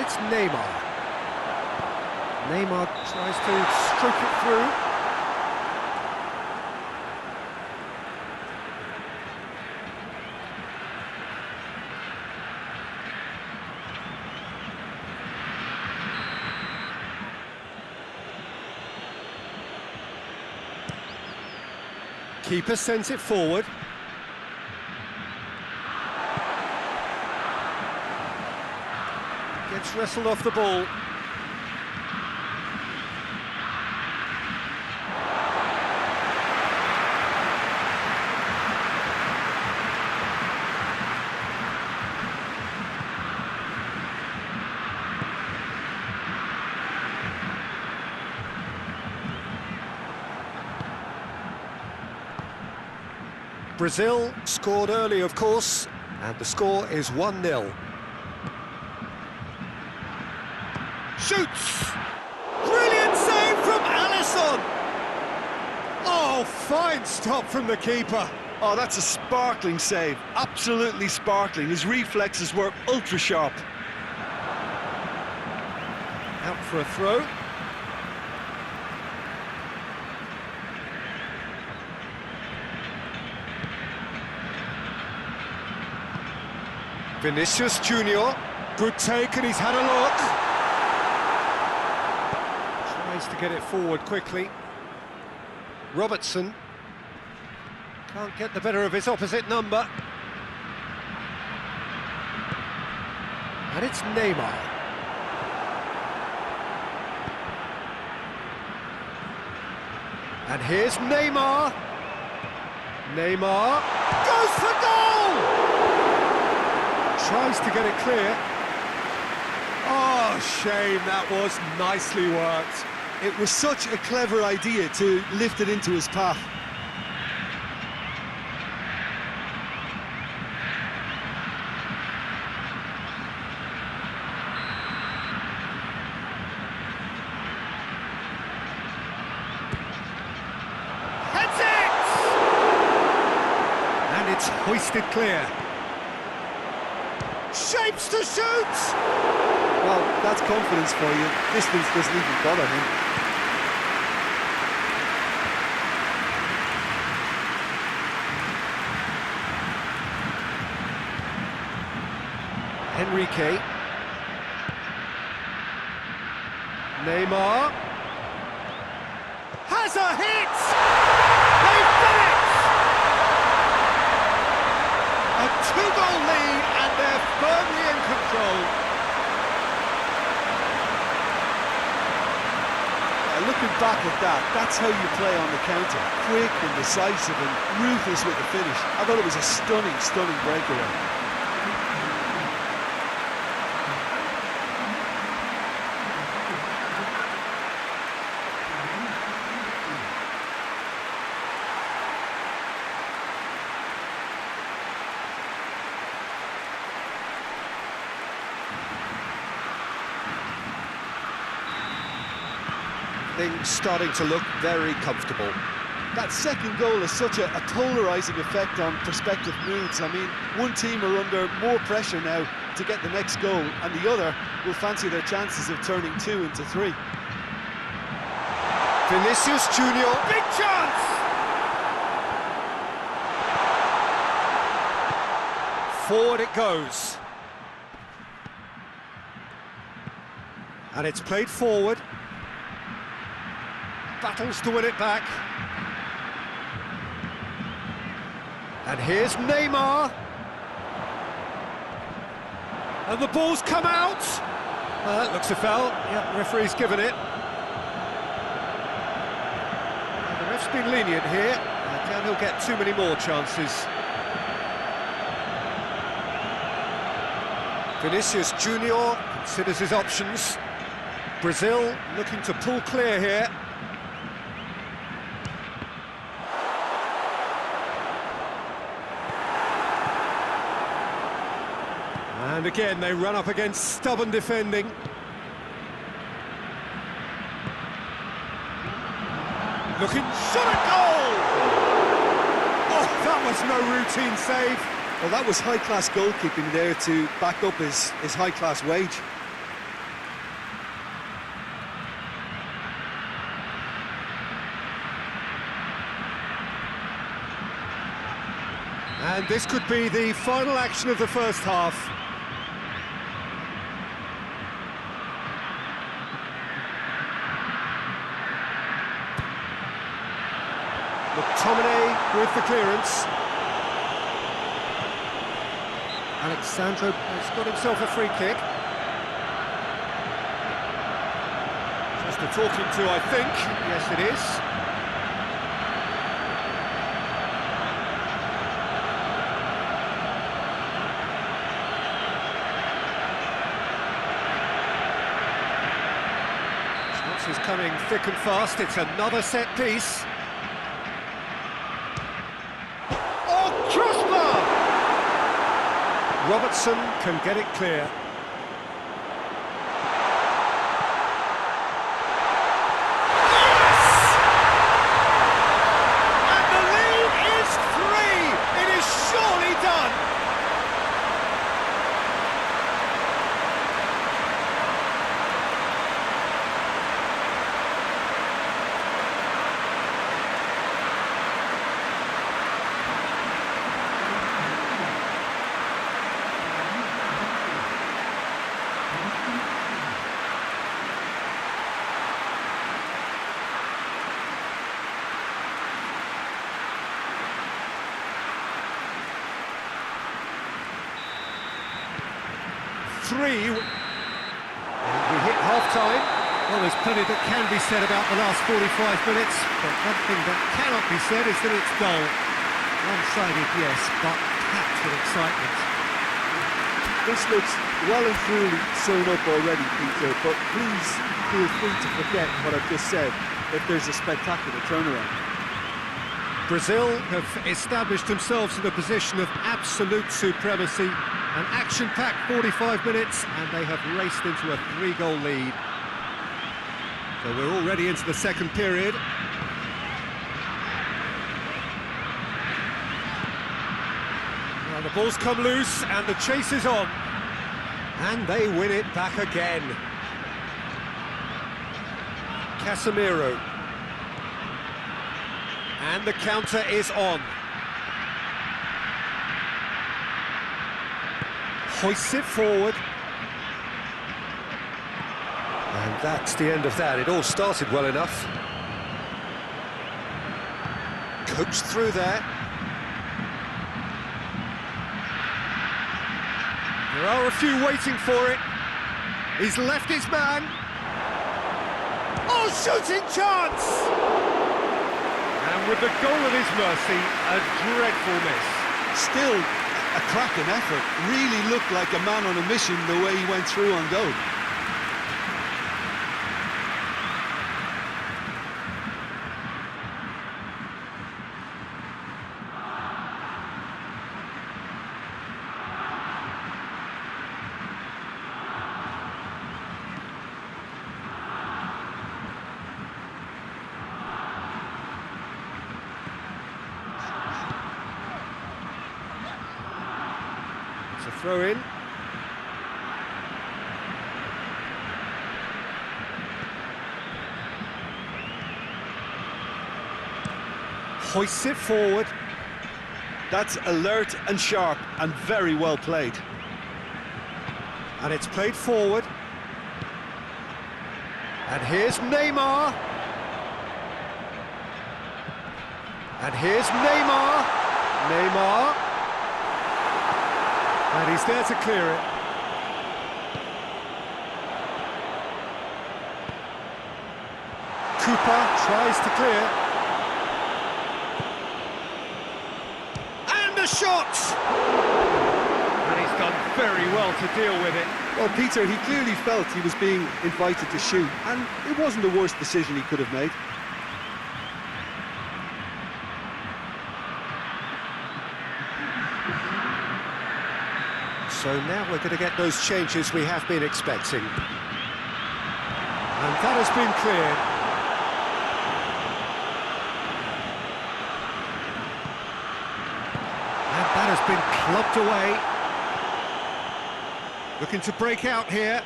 it's Neymar. Neymar tries to stroke it through. Keeper sends it forward. Gets wrestled off the ball. Brazil scored early, of course, and the score is 1-0. Shoots! Brilliant save from Alisson! Oh, fine stop from the keeper. Oh, that's a sparkling save, absolutely sparkling. His reflexes were ultra-sharp. Out for a throw. Vinicius Junior, good take, and he's had a look. Tries to get it forward quickly. Robertson can't get the better of his opposite number. And it's Neymar. And here's Neymar. Neymar goes for goal! Tries to get it clear. Oh, shame, that was nicely worked. It was such a clever idea to lift it into his path. Heads it! And it's hoisted clear. Shapes to shoot! Well, that's confidence for you. Distance doesn't even bother him. Enrique. Neymar. Has a hit! They've done it! A two-goal lead, and they're firmly in control. Looking back at that, that's how you play on the counter. Quick and decisive and ruthless with the finish. I thought it was a stunning, stunning breakaway. Things starting to look very comfortable. That second goal has such a polarising effect on prospective moods. I mean, one team are under more pressure now to get the next goal, and the other will fancy their chances of turning 2 into 3. Vinicius Junior, big chance! Forward it goes. And it's played forward. Battles to win it back. And here's Neymar. And the ball's come out. That looks a foul. Yeah, the referee's given it. The ref's been lenient here. I doubt he'll get too many more chances. Vinicius Junior considers his options. Brazil looking to pull clear here. And again, they run up against stubborn defending. Looking, shot at goal! Oh, that was no routine save. Well, that was high-class goalkeeping there to back up his high-class wage. And this could be the final action of the first half. McTominay with the clearance. Alexandro has got himself a free kick. Just a talking to, I think. Yes, it is. Chances coming thick and fast. It's another set piece. Robertson can get it clear. Yes! And the lead is 3! It is surely done! Three. And we hit half-time. Well, there's plenty that can be said about the last 45 minutes, but one thing that cannot be said is that it's dull. One-sided, yes, but packed with excitement. This looks well and truly sewn up already, Peter, but please feel free to forget what I've just said if there's a spectacular turnaround. Brazil have established themselves in a position of absolute supremacy. An action-packed 45 minutes, and they have raced into a 3-goal lead. So we're already into the second period. Now the ball's come loose, and the chase is on. And they win it back again. Casemiro. And the counter is on. Hoists it forward. And that's the end of that. It all started well enough. Coached through there. There are a few waiting for it. He's left his man. Oh, shooting chance! And with the goal at his mercy, a dreadful miss. Still a cracking effort. Really looked like a man on a mission the way he went through on goal. It's a throw in. Hoists it forward. That's alert and sharp and very well played. And it's played forward. And here's Neymar. And here's Neymar. Neymar. And he's there to clear it. Cooper tries to clear. And the shot! And he's done very well to deal with it. Well, Peter, he clearly felt he was being invited to shoot, and it wasn't the worst decision he could have made. So now we're going to get those changes we have been expecting. And that has been cleared. And that has been clubbed away. Looking to break out here.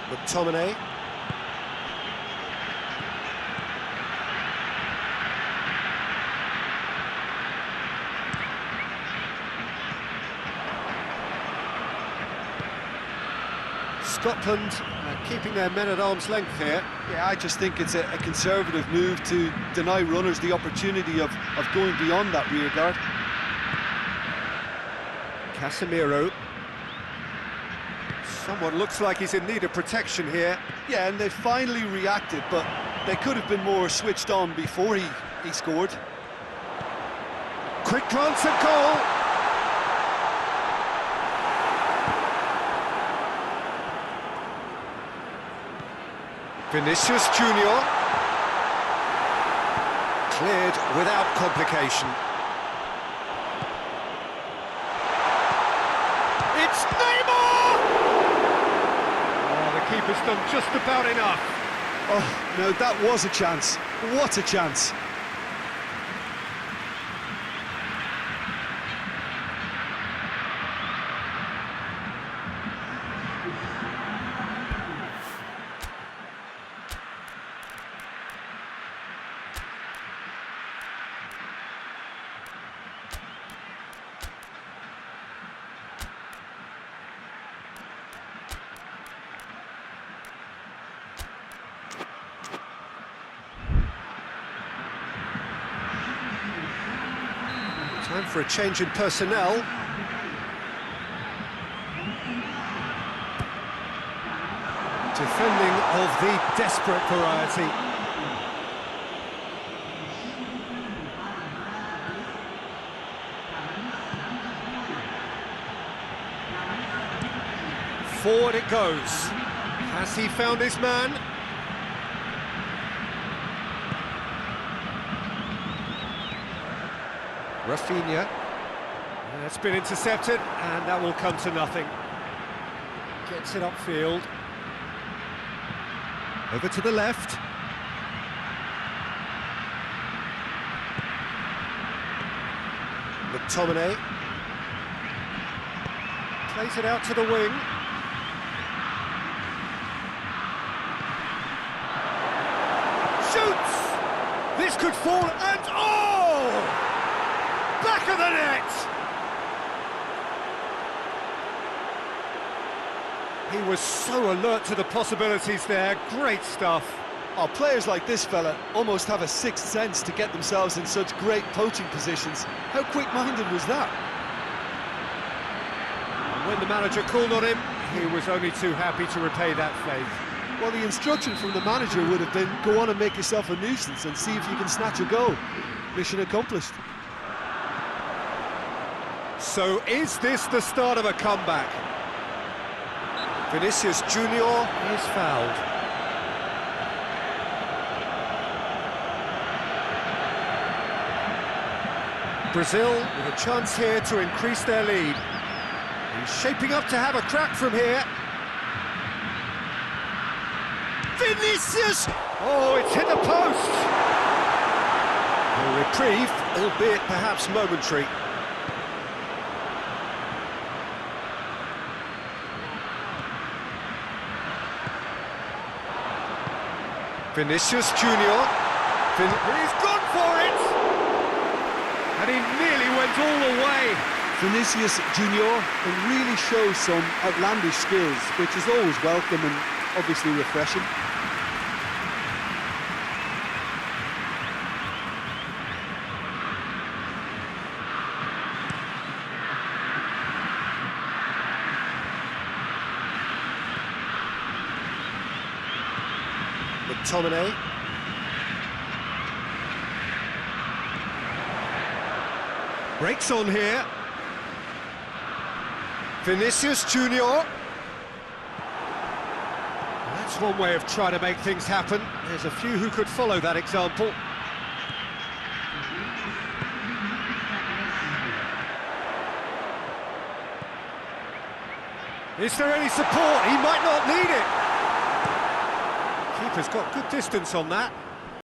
McTominay. Scotland keeping their men at arm's length here. Yeah, I just think it's a conservative move to deny runners the opportunity of going beyond that rear guard. Casemiro. Someone looks like he's in need of protection here. Yeah, and they finally reacted, but they could have been more switched on before he scored. Quick glance at goal. Vinicius Junior. Cleared without complication. It's Neymar! Oh, the keeper's done just about enough. Oh, no, that was a chance. What a chance. Time for a change in personnel. Defending of the desperate variety. Forward it goes. Has he found his man? Rafinha. It's been intercepted, and that will come to nothing. Gets it upfield. Over to the left. McTominay. Plays it out to the wing. Shoots! This could fall, and oh! Back of the net! He was so alert to the possibilities there. Great stuff. Oh, players like this fella almost have a sixth sense to get themselves in such great poaching positions. How quick-minded was that? And when the manager called on him, he was only too happy to repay that faith. Well, the instruction from the manager would have been, go on and make yourself a nuisance and see if you can snatch a goal. Mission accomplished. So is this the start of a comeback? Vinicius Junior is fouled. Brazil with a chance here to increase their lead. He's shaping up to have a crack from here. Vinicius! Oh, it's hit the post! A reprieve, albeit perhaps momentary. Vinicius Junior. He's gone for it! And he nearly went all the way. Vinicius Junior really shows some outlandish skills, which is always welcome and obviously refreshing. McTominay. Breaks on here. Vinicius Junior. That's one way of trying to make things happen. There's a few who could follow that example. Is there any support? He might not need it. Keeper's got good distance on that.